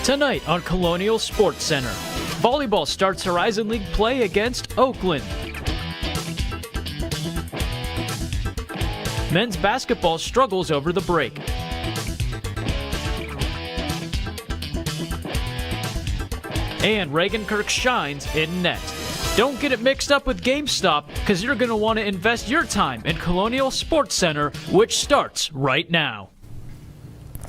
Tonight on Colonial Sports Center, volleyball starts Horizon League play against Oakland. Men's basketball struggles over the break. And Reagan Kirk shines in net. Don't get it mixed up with GameStop, because you're going to want to invest your time in Colonial Sports Center, which starts right now.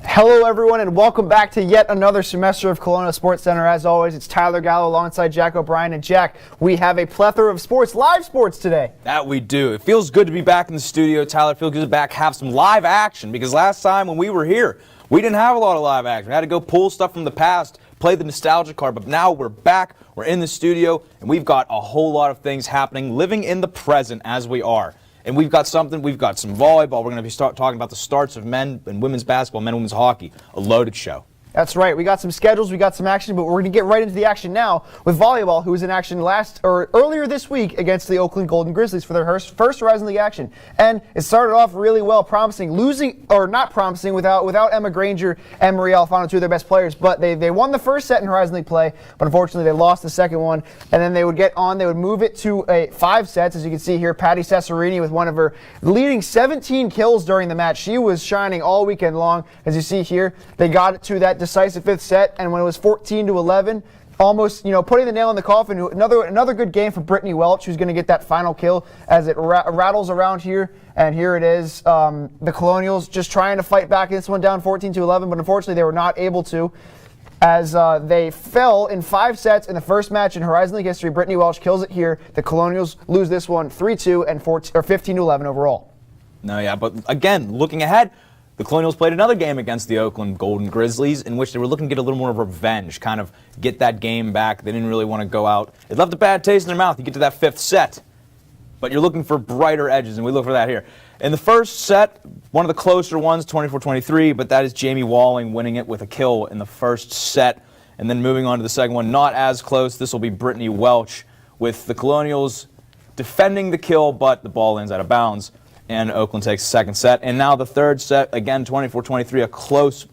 Hello everyone and welcome back to yet another semester of Colonial Sports Center. As always, it's Tyler Gallo alongside Jack O'Brien. And Jack, we have a plethora of sports, live sports today. That we do. It feels good to be back in the studio. Tyler, feels good to be back, have some live action, because last time when we were here, we didn't have a lot of live action. We had to go pull stuff from the past, play the nostalgia card, but now we're back, we're in the studio, and we've got a whole lot of things happening, living in the present as we are. And we've got some volleyball. We're going to be talking about the starts of men and women's basketball, men and women's hockey. A loaded show. That's right. We got some schedules, we got some action, but we're going to get right into the action now with volleyball, who was in action earlier this week against the Oakland Golden Grizzlies for their first Horizon League action. And it started off really well, not promising without Emma Granger and Maria Alfano, two of their best players. But they won the first set in Horizon League play, but unfortunately they lost the second one. And then they would move it to 5 sets. As you can see here, Patty Cesarini with one of her leading 17 kills during the match. She was shining all weekend long. As you see here, they got it to that decisive 5th set, and when it was 14-11, almost putting the nail in the coffin. Another good game for Brittany Welch, who's going to get that final kill as it rattles around here. And here it is, the Colonials just trying to fight back this one down 14-11, but unfortunately they were not able to, as they fell in 5 sets in the first match in Horizon League history. Brittany Welch kills it here. The Colonials lose this one 3-2 and 15-11 overall. No, yeah, but again, looking ahead, the Colonials played another game against the Oakland Golden Grizzlies in which they were looking to get a little more of revenge, kind of get that game back. They didn't really want to go out. It left a bad taste in their mouth. You get to that 5th set, but you're looking for brighter edges, and we look for that here. In the first set, one of the closer ones, 24-23, but that is Jamie Walling winning it with a kill in the first set. And then moving on to the second one, not as close. This will be Brittany Welch with the Colonials defending the kill, but the ball lands out of bounds. And Oakland takes the second set. And now the third set, again, 24-23, a close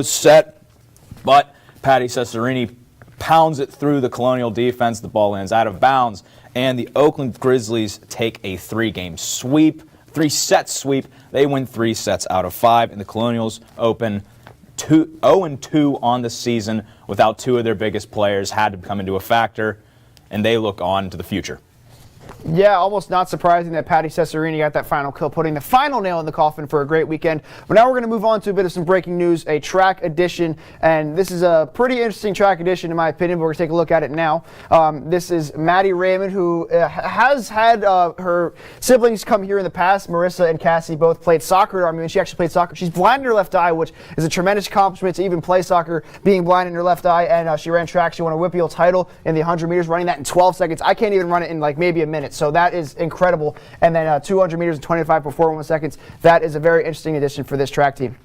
set. But Patty Cesarini pounds it through the Colonial defense. The ball lands out of bounds. And the Oakland Grizzlies take a 3-set sweep. They win 3 sets out of 5. And the Colonials open 0-2 on the season without 2 of their biggest players. Had to come into a factor. And they look on to the future. Yeah, almost not surprising that Patty Cesarini got that final kill, putting the final nail in the coffin for a great weekend. But now we're going to move on to a bit of some breaking news, a track edition. And this is a pretty interesting track edition, in my opinion, but we're going to take a look at it now. This is Maddie Raymond, who has had her siblings come here in the past. Marissa and Cassie both played soccer at RMU, and she actually played soccer. She's blind in her left eye, which is a tremendous accomplishment to even play soccer, being blind in her left eye. And she ran track. She won a WPIAL title in the 100 meters, running that in 12 seconds. I can't even run it in like maybe a minute. So that is incredible. And then 200 meters in 25.41 seconds. That is a very interesting addition for this track team.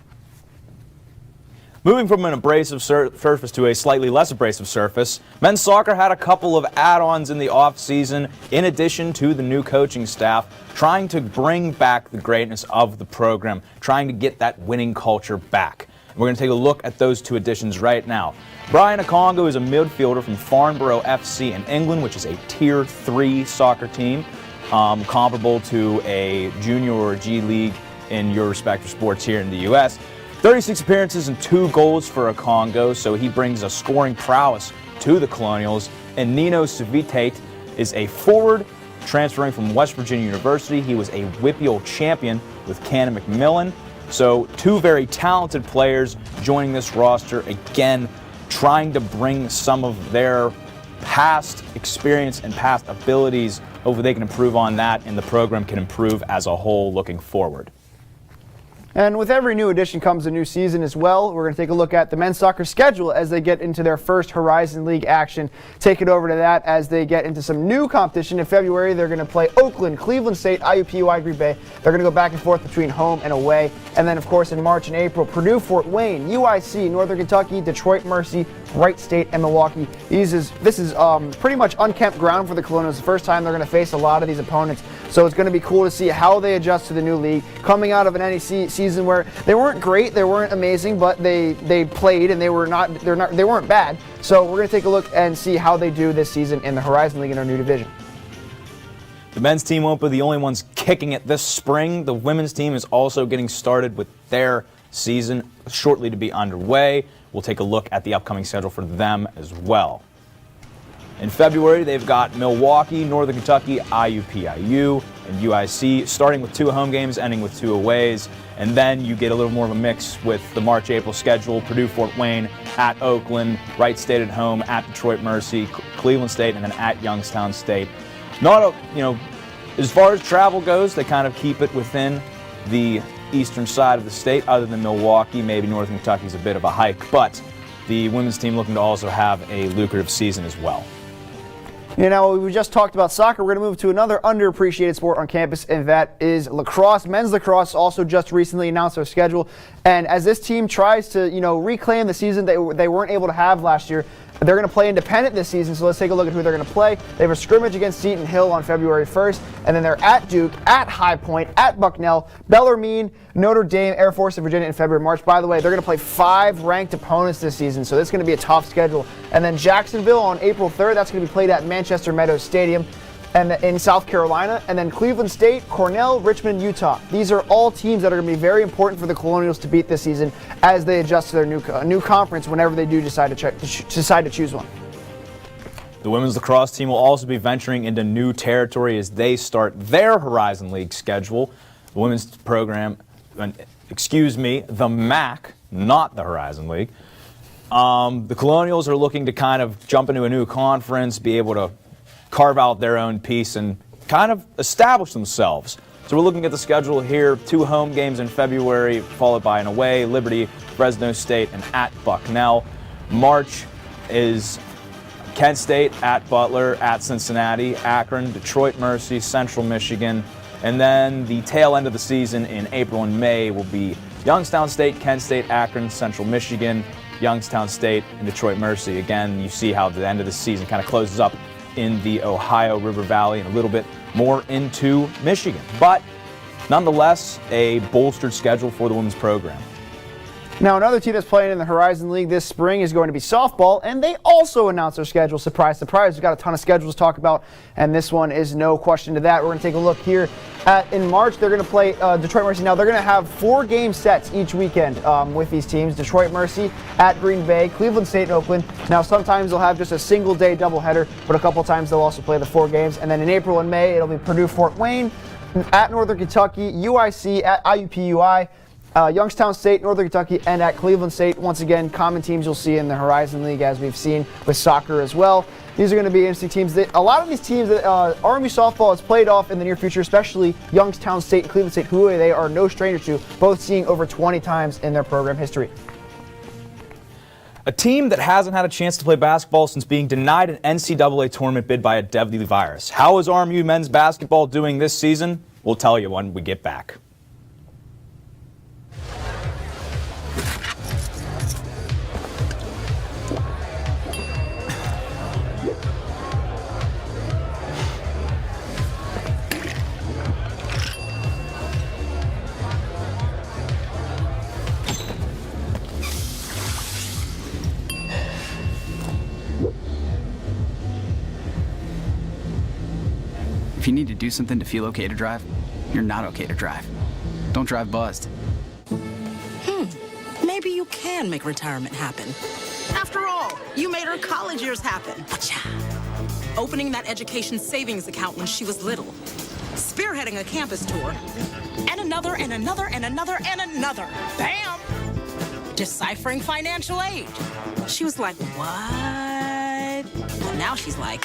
Moving from an abrasive surface to a slightly less abrasive surface, men's soccer had a couple of add-ons in the off-season, in addition to the new coaching staff, trying to bring back the greatness of the program, trying to get that winning culture back. And we're going to take a look at those 2 additions right now. Brian Akongo is a midfielder from Farnborough FC in England, which is a Tier 3 soccer team, comparable to a junior or G League in your respective sports here in the U.S. 36 appearances and 2 goals for Akongo, so he brings a scoring prowess to the Colonials. And Nino Civitate is a forward transferring from West Virginia University. He was a WPIAL champion with Cannon McMillan. So 2 very talented players joining this roster, again, trying to bring some of their past experience and past abilities. Hopefully they can improve on that, and the program can improve as a whole looking forward. And with every new addition comes a new season as well. We're going to take a look at the men's soccer schedule as they get into their first Horizon League action. Take it over to that as they get into some new competition. In February, they're going to play Oakland, Cleveland State, IUPUI, Green Bay. They're going to go back and forth between home and away. And then, of course, in March and April, Purdue, Fort Wayne, UIC, Northern Kentucky, Detroit Mercy, Wright State, and Milwaukee. This is pretty much unkempt ground for the Colonials. The first time they're going to face a lot of these opponents. So it's going to be cool to see how they adjust to the new league, coming out of an NEC season where they weren't great, they weren't amazing, but they played and they weren't bad. So we're going to take a look and see how they do this season in the Horizon League in our new division. The men's team won't be the only ones kicking it this spring. The women's team is also getting started with their season shortly to be underway. We'll take a look at the upcoming schedule for them as well. In February, they've got Milwaukee, Northern Kentucky, IUPIU, and UIC, starting with 2 home games, ending with 2 aways. And then you get a little more of a mix with the March-April schedule: Purdue, Fort Wayne, at Oakland, Wright State at home, at Detroit Mercy, Cleveland State, and then at Youngstown State. As far as travel goes, they kind of keep it within the eastern side of the state, other than Milwaukee. Maybe Northern Kentucky's a bit of a hike, but the women's team looking to also have a lucrative season as well. We just talked about soccer. We're going to move to another underappreciated sport on campus, and that is lacrosse. Men's lacrosse also just recently announced their schedule, and as this team tries to, reclaim the season they weren't able to have last year, they're going to play independent this season. So let's take a look at who they're going to play. They have a scrimmage against Seton Hill on February 1st, and then they're at Duke, at High Point, at Bucknell, Bellarmine, Notre Dame, Air Force of Virginia in February and March. By the way, they're going to play 5 ranked opponents this season, so this is going to be a tough schedule. And then Jacksonville on April 3rd, that's going to be played at Manchester Meadows Stadium and in South Carolina. And then Cleveland State, Cornell, Richmond, Utah. These are all teams that are going to be very important for the Colonials to beat this season as they adjust to their new conference whenever they do decide to choose one. The women's lacrosse team will also be venturing into new territory as they start their Horizon League schedule. The women's program, the MAC, not the Horizon League. The Colonials are looking to kind of jump into a new conference, be able to carve out their own piece and kind of establish themselves. So we're looking at the schedule here: 2 home games in February, followed by an away: Liberty, Fresno State, and at Bucknell. March is Kent State, at Butler, at Cincinnati, Akron, Detroit Mercy, Central Michigan. And then the tail end of the season in April and May will be Youngstown State, Kent State, Akron, Central Michigan, Youngstown State, and Detroit Mercy. Again, you see how the end of the season kind of closes up in the Ohio River Valley and a little bit more into Michigan. But nonetheless, a bolstered schedule for the women's program. Now, another team that's playing in the Horizon League this spring is going to be softball, and they also announced their schedule. Surprise, surprise. We've got a ton of schedules to talk about, and this one is no question to that. We're going to take a look here. In March, they're going to play Detroit Mercy. Now, they're going to have 4 game sets each weekend with these teams. Detroit Mercy at Green Bay, Cleveland State, and Oakland. Now, sometimes they'll have just a single-day doubleheader, but a couple times they'll also play the 4 games. And then in April and May, it'll be Purdue, Fort Wayne, at Northern Kentucky, UIC, at IUPUI, Youngstown State, Northern Kentucky, and at Cleveland State. Once again, common teams you'll see in the Horizon League, as we've seen with soccer as well. These are going to be interesting teams. A lot of these teams that RMU softball has played off in the near future, especially Youngstown State and Cleveland State, who they are no strangers to, both seeing over 20 times in their program history. A team that hasn't had a chance to play basketball since being denied an NCAA tournament bid by a deadly virus. How is RMU men's basketball doing this season? We'll tell you when we get back. If you need to do something to feel okay to drive, you're not okay to drive. Don't drive buzzed. Maybe you can make retirement happen. After all, you made her college years happen. Achha. Opening that education savings account when she was little. Spearheading a campus tour. And another, and another, and another, and another. Bam! Deciphering financial aid. She was like, what? And now she's like,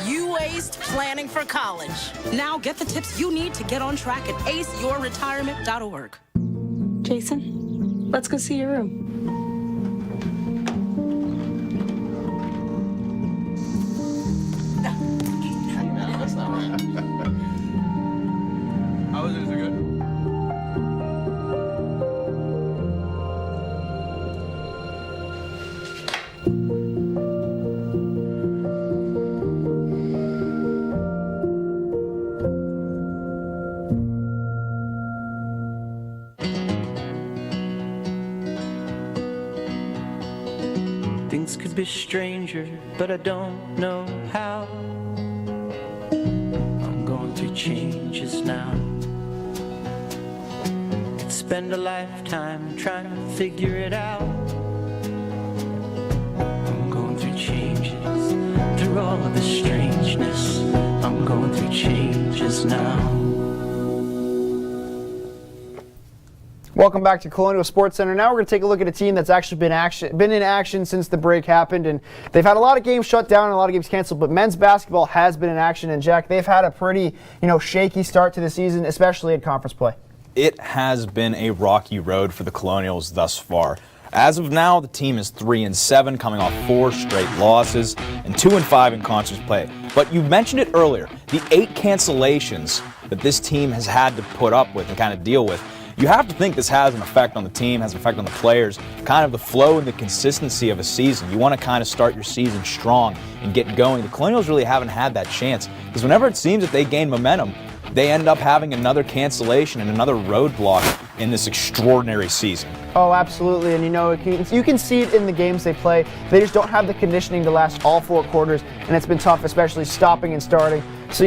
you aced planning for college. Now get the tips you need to get on track at aceyourretirement.org. Jason, let's go see your room. That's not right. How was it? Is it good? Things could be stranger, but I don't know how. I'm going through changes now. Could spend a lifetime trying to figure it out. I'm going through changes, through all of the strangeness. I'm going through changes now. Welcome back to Colonial Sports Center. Now we're going to take a look at a team that's actually been in action since the break happened, and they've had a lot of games shut down and a lot of games canceled, but men's basketball has been in action. And Jack, they've had a pretty, shaky start to the season, especially in conference play. It has been a rocky road for the Colonials thus far. As of now, the team is 3-7, coming off 4 straight losses and 2-5 in conference play. But you mentioned it earlier, the 8 cancellations that this team has had to put up with and kind of deal with. You have to think this has an effect on the team, has an effect on the players, kind of the flow and the consistency of a season. You want to kind of start your season strong and get going. The Colonials really haven't had that chance because whenever it seems that they gain momentum, they end up having another cancellation and another roadblock in this extraordinary season. Oh, absolutely. And you can see it in the games they play. They just don't have the conditioning to last all 4 quarters, and it's been tough, especially stopping and starting. So,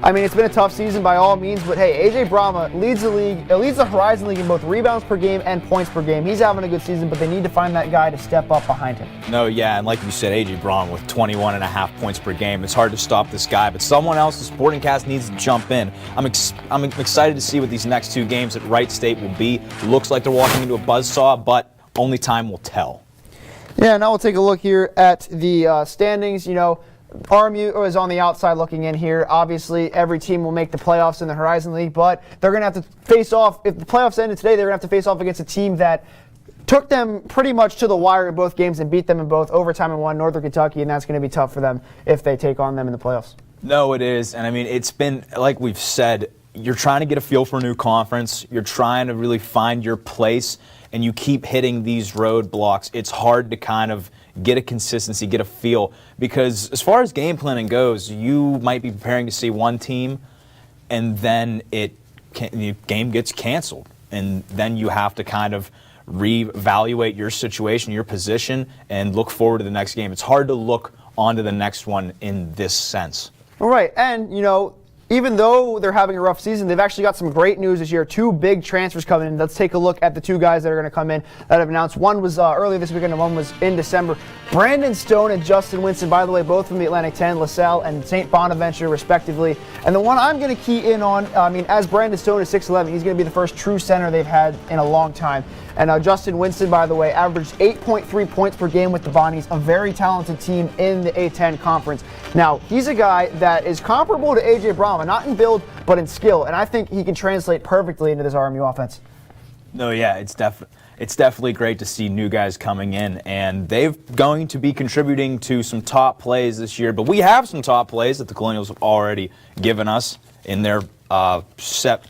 it's been a tough season by all means, but hey, AJ Brahma leads the league, leads the Horizon League in both rebounds per game and points per game. He's having a good season, but they need to find that guy to step up behind him. No, yeah, and like you said, AJ Brahma with 21.5 points per game. It's hard to stop this guy, but someone else, the Sporting Cast, needs to jump in. I'm excited to see what these next 2 games at Wright State will be. Looks like they're walking into a buzzsaw, but only time will tell. Yeah, now we'll take a look here at the standings. RMU is on the outside looking in here. Obviously, every team will make the playoffs in the Horizon League, but they're going to have to face off. If the playoffs ended today, they're going to have to face off against a team that took them pretty much to the wire in both games and beat them in both overtime and won, Northern Kentucky, and that's going to be tough for them if they take on them in the playoffs. No, it is, and it's been, like we've said, you're trying to get a feel for a new conference. You're trying to really find your place, and you keep hitting these roadblocks. It's hard to kind of get a consistency, get a feel, because as far as game planning goes, you might be preparing to see one team, and then the game gets canceled, and then you have to kind of reevaluate your situation, your position, and look forward to the next game. It's hard to look onto the next one in this sense. All right, and even though they're having a rough season, they've actually got some great news this year. 2 big transfers coming in. Let's take a look at the 2 guys that are going to come in that have announced. One was earlier this weekend and one was in December. Brandon Stone and Justin Winston, by the way, both from the Atlantic 10, LaSalle and St. Bonaventure, respectively. And the one I'm going to key in on, as Brandon Stone is 6'11", he's going to be the first true center they've had in a long time. And Justin Winston, by the way, averaged 8.3 points per game with the Bonnies, a very talented team in the A10 conference. Now, he's a guy that is comparable to AJ Brahma, not in build, but in skill, and I think he can translate perfectly into this RMU offense. No, yeah, it's definitely great to see new guys coming in, and they're going to be contributing to some top plays this year. But we have some top plays that the Colonials have already given us in their set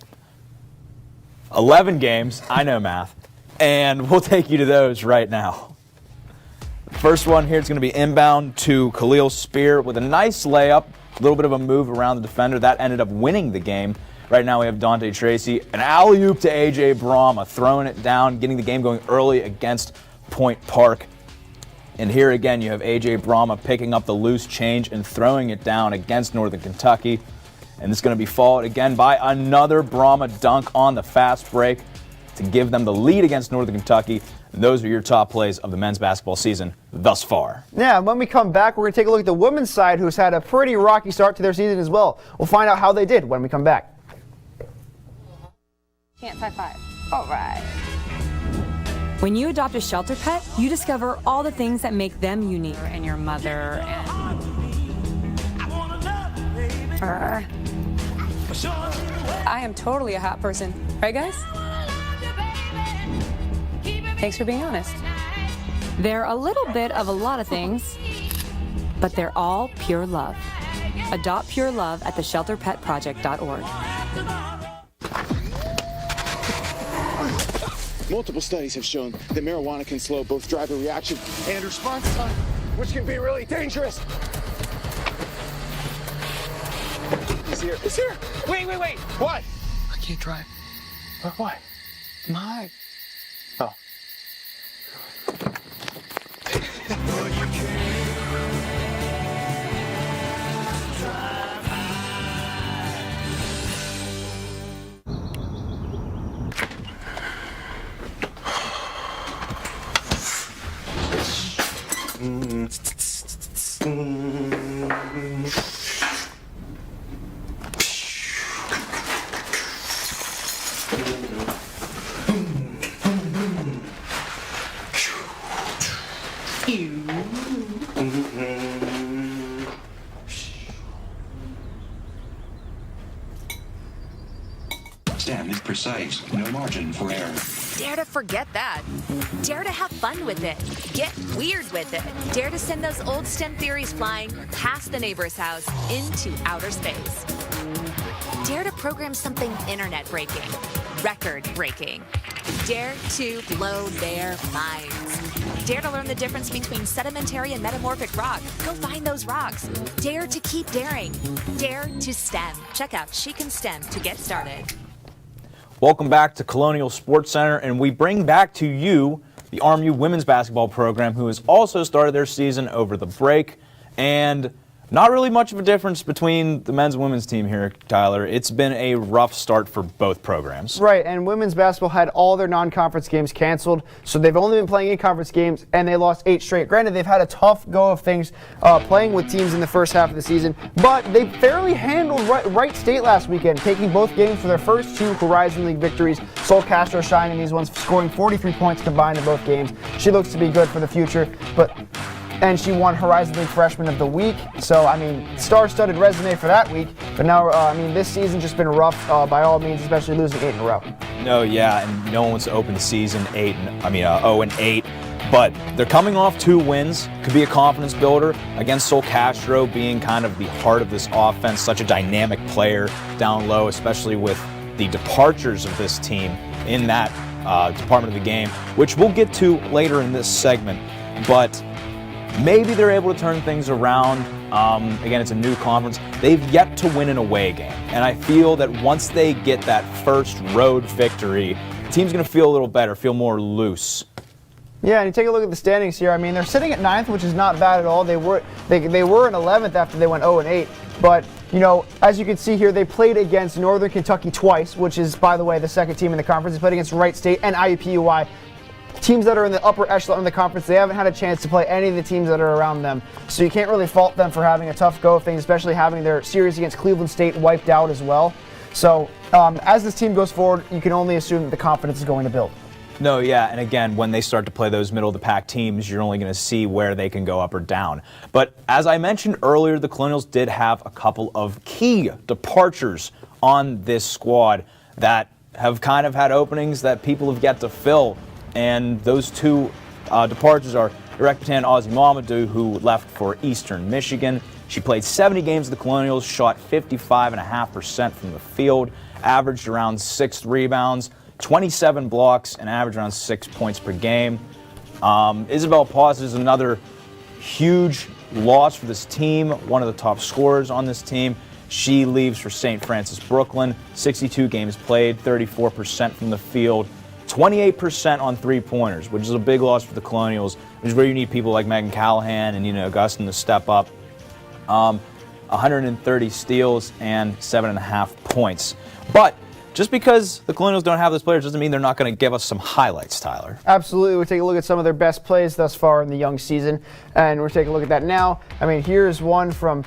11 games. I know math. And we'll take you to those right now. The first one here is going to be inbound to Khalil Spear with a nice layup, a little bit of a move around the defender. That ended up winning the game. Right now we have Dante Tracy, an alley-oop to AJ Brahma, throwing it down, getting the game going early against Point Park. And here again you have AJ Brahma picking up the loose change and throwing it down against Northern Kentucky. And this is going to be followed again by another Brahma dunk on the fast break to give them the lead against Northern Kentucky. And those are your top plays of the men's basketball season thus far. Yeah, when we come back, we're going to take a look at the women's side, who's had a pretty rocky start to their season as well. We'll find out how they did when we come back. Chance high five. All right. When you adopt a shelter pet, you discover all the things that make them unique. And your mother and... I am totally a hot person. Right, guys? Thanks for being honest. They're a little bit of a lot of things, but they're all pure love. Adopt pure love at theshelterpetproject.org. Multiple studies have shown that marijuana can slow both driver reaction and response time, which can be really dangerous. He's here. He's here. Wait. What? I can't drive. Why? My. Oh. Stand is precise, no margin for error. Dare to forget that. Dare to have fun with it. Get weird with it. Dare to send those old STEM theories flying past the neighbor's house into outer space. Dare to program something internet-breaking, record-breaking. Dare to blow their minds. Dare to learn the difference between sedimentary and metamorphic rock. Go find those rocks. Dare to keep daring. Dare to STEM. Check out She Can STEM to get started. Welcome back to Colonial Sports Center, and we bring back to you the RMU women's basketball program, who has also started their season over the break. And not really much of a difference between the men's and women's team here, Tyler. It's been a rough start for both programs. Right, and women's basketball had all their non-conference games canceled, so they've only been playing in-conference games, and they lost 8 straight. Granted, they've had a tough go of things playing with teams in the first half of the season, but they fairly handled Wright State last weekend, taking both games for their first 2 Horizon League victories. Sol Castro shining these ones, scoring 43 points combined in both games. She looks to be good for the future, and she won Horizon League Freshman of the Week. So, I mean, star-studded resume for that week. But now, this season's just been rough by all means, especially losing 8 in a row. No, yeah, and no one wants to open the season 0-8. But they're coming off 2 wins. Could be a confidence builder against Sol Castro, being kind of the heart of this offense. Such a dynamic player down low, especially with the departures of this team in that department of the game, which we'll get to later in this segment. But maybe they're able to turn things around. Again, it's a new conference. They've yet to win an away game. And I feel that once they get that first road victory, the team's going to feel a little better, feel more loose. Yeah, and you take a look at the standings here. I mean, they're sitting at 9th, which is not bad at all. They were in 11th after they went 0-8. But, you know, as you can see here, they played against Northern Kentucky twice, which is, by the way, the second team in the conference. They played against Wright State and IUPUI. Teams that are in the upper echelon of the conference, they haven't had a chance to play any of the teams that are around them. So you can't really fault them for having a tough go of things, especially having their series against Cleveland State wiped out as well. So as this team goes forward, you can only assume that the confidence is going to build. No, yeah, and again, when they start to play those middle-of-the-pack teams, you're only going to see where they can go up or down. But as I mentioned earlier, the Colonials did have a couple of key departures on this squad that have kind of had openings that people have yet to fill. And those 2 departures are Irek-Patan Ozzy-Mamadou, who left for Eastern Michigan. She played 70 games with the Colonials, shot 55.5% from the field, averaged around 6 rebounds, 27 blocks, and averaged around 6 points per game. Isabel Paz is another huge loss for this team, one of the top scorers on this team. She leaves for St. Francis Brooklyn, 62 games played, 34% from the field, 28% on 3-pointers, which is a big loss for the Colonials, which is where you need people like Megan Callahan and Augustin to step up. 130 steals and 7.5 points. But just because the Colonials don't have those players doesn't mean they're not going to give us some highlights, Tyler. Absolutely. We'll take a look at some of their best plays thus far in the young season, and we'll take a look at that now. I mean, here's one from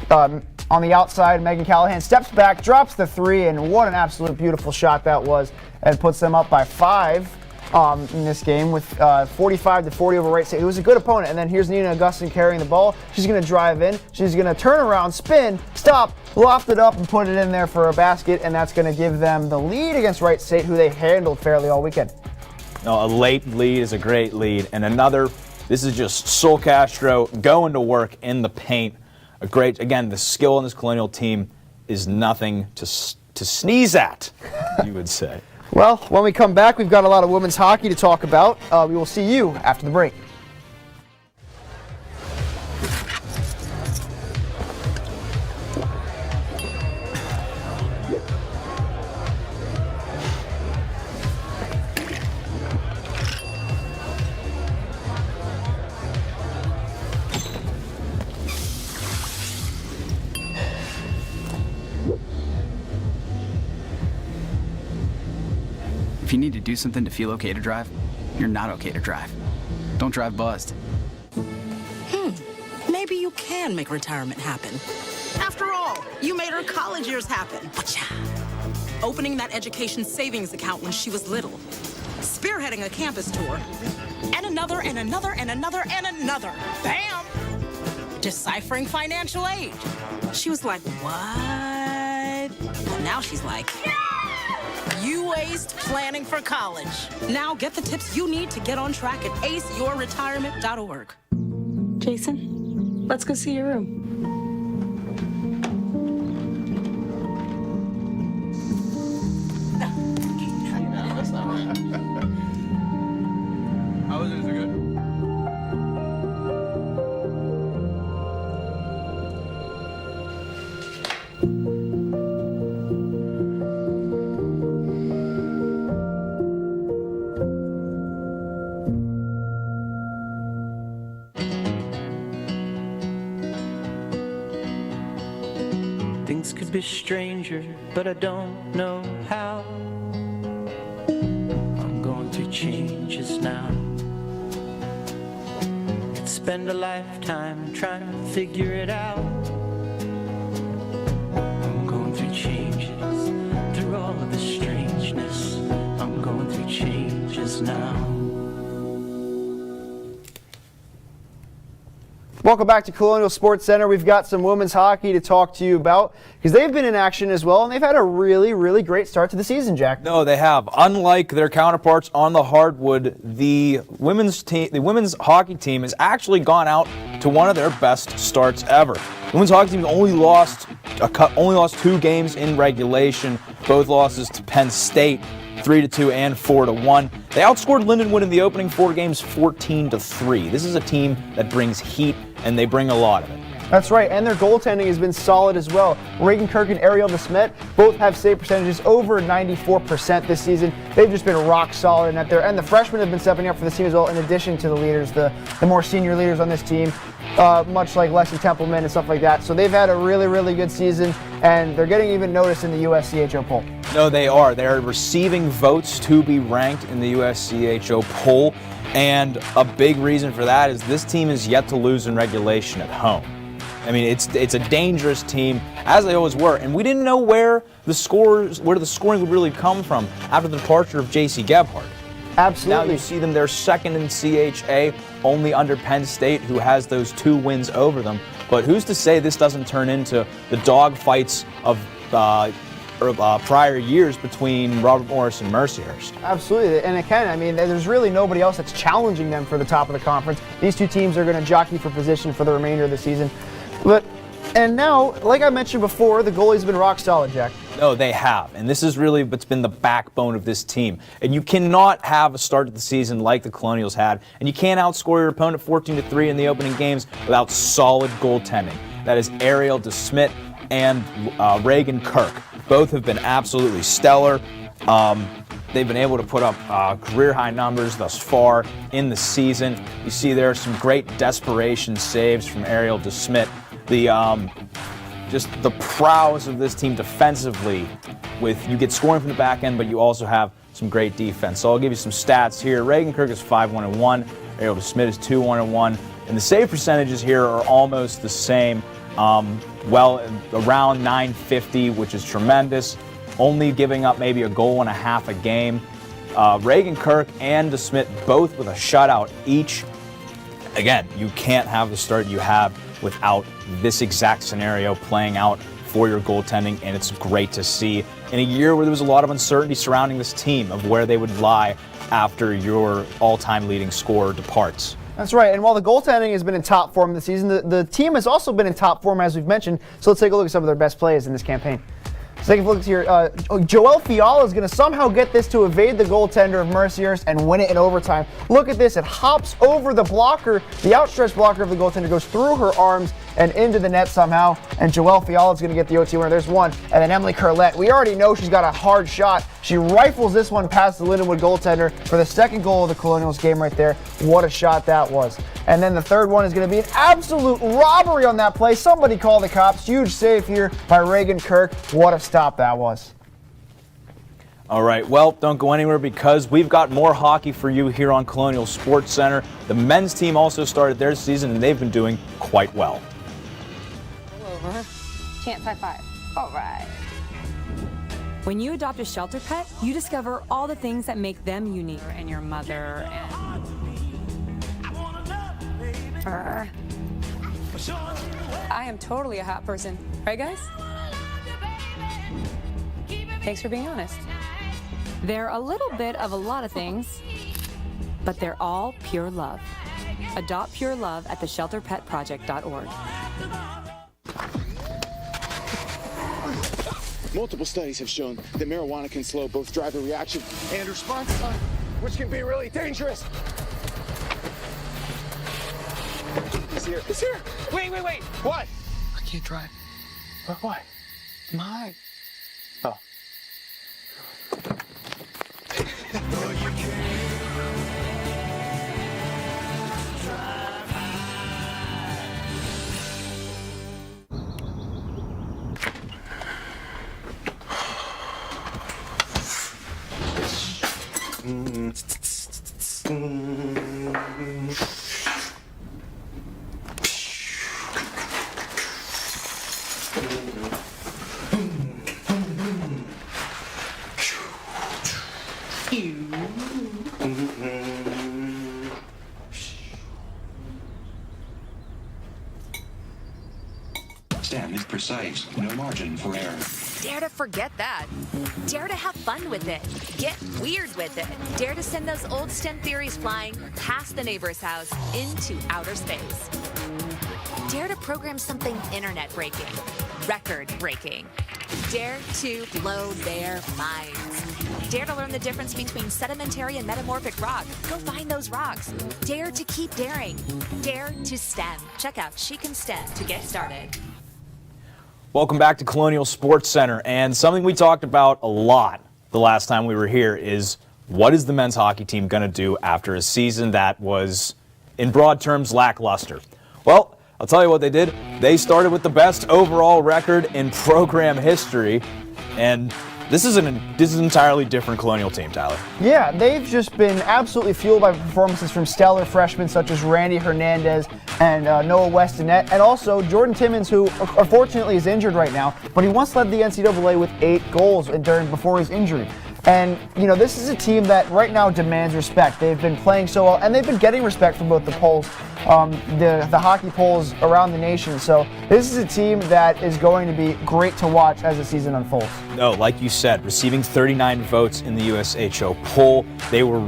on the outside. Megan Callahan steps back, drops the 3, and what an absolute beautiful shot that was, and puts them up by 5 in this game with 45-40 over Wright State. It was a good opponent. And then here's Nina Augustin carrying the ball. She's going to drive in. She's going to turn around, spin, stop, loft it up, and put it in there for a basket. And that's going to give them the lead against Wright State, who they handled fairly all weekend. No, a late lead is a great lead. And another, this is just Sol Castro going to work in the paint. A great, again, the skill on this Colonial team is nothing to sneeze at, you would say. Well, when we come back, we've got a lot of women's hockey to talk about. We will see you after the break. If you need to do something to feel okay to drive, you're not okay to drive. Don't drive buzzed. maybe you can make retirement happen. After all, you made her college years happen. Opening that education savings account when she was little. Spearheading a campus tour. And another, and another, and another, and another. Bam! Deciphering financial aid. She was like, what? And now she's like, you aced planning for college. Now get the tips you need to get on track at aceyourretirement.org. Jason, let's go see your room. How was it? Is it good? Things could be stranger, but I don't know how. I'm going through changes now. Could spend a lifetime trying to figure it out. I'm going through changes, through all of the strangeness. I'm going through changes now. Welcome back to Colonial Sports Center. We've got some women's hockey to talk to you about because they've been in action as well, and they've had a really, really great start to the season, Jack. No, they have. Unlike their counterparts on the hardwood, the women's hockey team has actually gone out to one of their best starts ever. The women's hockey team only lost 2 games in regulation, both losses to Penn State, 3-2 and 4-1. They outscored Lindenwood in the opening 4 games 14-3. This is a team that brings heat, and they bring a lot of it. That's right, and their goaltending has been solid as well. Reagan Kirk and Ariel DeSmet both have save percentages over 94% this season. They've just been rock solid in that there, and the freshmen have been stepping up for this team as well, in addition to the leaders, the more senior leaders on this team, much like Leslie Templeman and stuff like that. So they've had a really, really good season, and they're getting even noticed in the USCHO poll. No, they are. They're receiving votes to be ranked in the USCHO poll, and a big reason for that is this team is yet to lose in regulation at home. I mean, it's a dangerous team, as they always were, and we didn't know where the scoring would really come from after the departure of J.C. Gebhardt. Absolutely. Now you see them, they're second in CHA, only under Penn State, who has those 2 wins over them. But who's to say this doesn't turn into the dog fights of prior years between Robert Morris and Mercyhurst? Absolutely, and it can. I mean, there's really nobody else that's challenging them for the top of the conference. These 2 teams are going to jockey for position for the remainder of the season. And now, like I mentioned before, the goalies have been rock solid, Jack. No, they have, and this is really what's been the backbone of this team. And you cannot have a start to the season like the Colonials had, and you can't outscore your opponent 14-3 in the opening games without solid goaltending. That is Ariel DeSmet and Reagan Kirk. Both have been absolutely stellar. They've been able to put up career-high numbers thus far in the season. You see there are some great desperation saves from Ariel DeSmet. Just the prowess of this team defensively, you get scoring from the back end, but you also have some great defense. So I'll give you some stats here. Reagan Kirk is 5-1-1. Ariel DeSmet is 2-1-1. And the save percentages here are almost the same. Well, around .950, which is tremendous. Only giving up maybe a goal and a half a game. Reagan Kirk and DeSmet both with a shutout each. Again, you can't have the start you have without this exact scenario playing out for your goaltending, and it's great to see in a year where there was a lot of uncertainty surrounding this team of where they would lie after your all-time leading scorer departs. That's right, and while the goaltending has been in top form this season, the team has also been in top form, as we've mentioned, so let's take a look at some of their best plays in this campaign. Let's take a look here. Joelle Fiala is going to somehow get this to evade the goaltender of Mercyhurst and win it in overtime. Look at this. It hops over the blocker. The outstretched blocker of the goaltender goes through her arms and into the net somehow. And Joelle Fiala is going to get the OT winner. There's one. And then Emily Curlette. We already know she's got a hard shot. She rifles this one past the Lindenwood goaltender for the second goal of the Colonials game right there. What a shot that was. And then the third one is going to be an absolute robbery on that play. Somebody call the cops. Huge save here by Reagan Kirk. What a stop that was. All right, well, don't go anywhere because we've got more hockey for you here on Colonial Sports Center. The men's team also started their season, and they've been doing quite well. Over. Chance high five. All right. When you adopt a shelter pet, you discover all the things that make them unique. And your mother and... I am totally a hot person. Right, guys? Thanks for being honest. They're a little bit of a lot of things, but they're all pure love. Adopt pure love at theshelterpetproject.org. Multiple studies have shown that marijuana can slow both driver reaction and response time, which can be really dangerous. He's here. He's here. Wait. What? I can't drive. Why? I'm high. Oh. Stem is precise, no margin for error. Dare to forget that. Dare to have fun with it. Get weird with it. Dare to send those old STEM theories flying past the neighbor's house into outer space. Dare to program something internet-breaking, record-breaking. Dare to blow their minds. Dare to learn the difference between sedimentary and metamorphic rock. Go find those rocks. Dare to keep daring. Dare to STEM. Check out She Can STEM to get started. Welcome back to Colonial Sports Center, and something we talked about a lot the last time we were here is what is the men's hockey team going to do after a season that was, in broad terms, lackluster? Well, I'll tell you what they did. They started with the best overall record in program history, and this is an entirely different Colonial team, Tyler. Yeah, they've just been absolutely fueled by performances from stellar freshmen such as Randy Hernandez and Noah West in net, and also Jordan Timmons, who unfortunately is injured right now, but he once led the NCAA with 8 goals before his injury. And, you know, this is a team that right now demands respect. They've been playing so well, and they've been getting respect from both the polls, the hockey polls around the nation. So this is a team that is going to be great to watch as the season unfolds. No, like you said, receiving 39 votes in the USHO poll. They were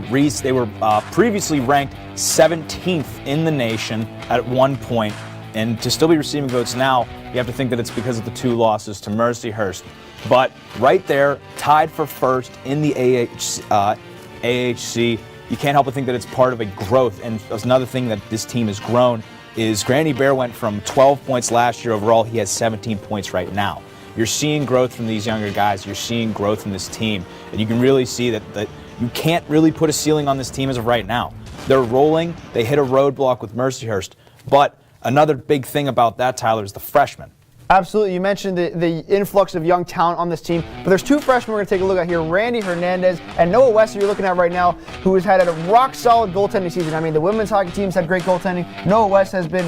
previously ranked 17th in the nation at one point, and to still be receiving votes now, you have to think that it's because of the 2 losses to Mercyhurst. But right there, tied for first in the AHC, you can't help but think that it's part of a growth. And another thing that this team has grown is Granny Bear went from 12 points last year overall. He has 17 points right now. You're seeing growth from these younger guys. You're seeing growth from this team. And you can really see that you can't really put a ceiling on this team as of right now. They're rolling. They hit a roadblock with Mercyhurst. But another big thing about that, Tyler, is the freshmen. Absolutely. You mentioned the influx of young talent on this team, but there's 2 freshmen we're going to take a look at here, Randy Hernandez and Noah West, who you're looking at right now, who has had a rock-solid goaltending season. I mean, the women's hockey team's had great goaltending. Noah West has been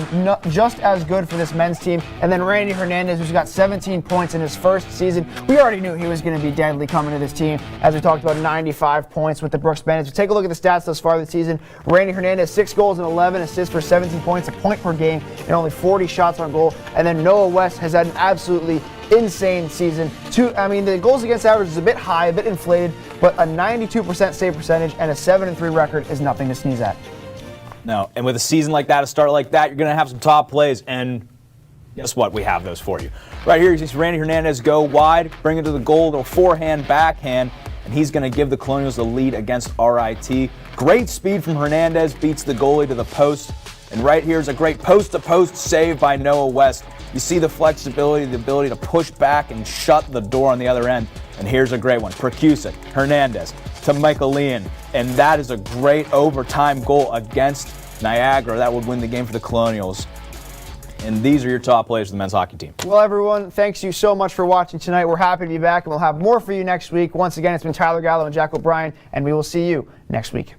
just as good for this men's team. And then Randy Hernandez, who's got 17 points in his first season. We already knew he was going to be deadly coming to this team, as we talked about 95 points with the Brooks Bandits. So take a look at the stats thus far this season. Randy Hernandez, 6 goals and 11 assists for 17 points, a point per game, and only 40 shots on goal. And then Noah West has had an absolutely insane season. The goals against average is a bit high, a bit inflated, but a 92% save percentage and a 7-3 record is nothing to sneeze at. No, and with a season like that, a start like that, you're going to have some top plays, and guess what? We have those for you. Right here, you see Randy Hernandez go wide, bring it to the goal, little forehand, backhand, and he's going to give the Colonials the lead against RIT. Great speed from Hernandez, beats the goalie to the post, and right here is a great post-to-post save by Noah West. You see the flexibility, the ability to push back and shut the door on the other end. And here's a great one. Percusic, Hernandez to Michaelian. And that is a great overtime goal against Niagara. That would win the game for the Colonials. And these are your top players of the men's hockey team. Well, everyone, thanks you so much for watching tonight. We're happy to be back, and we'll have more for you next week. Once again, it's been Tyler Gallo and Jack O'Brien, and we will see you next week.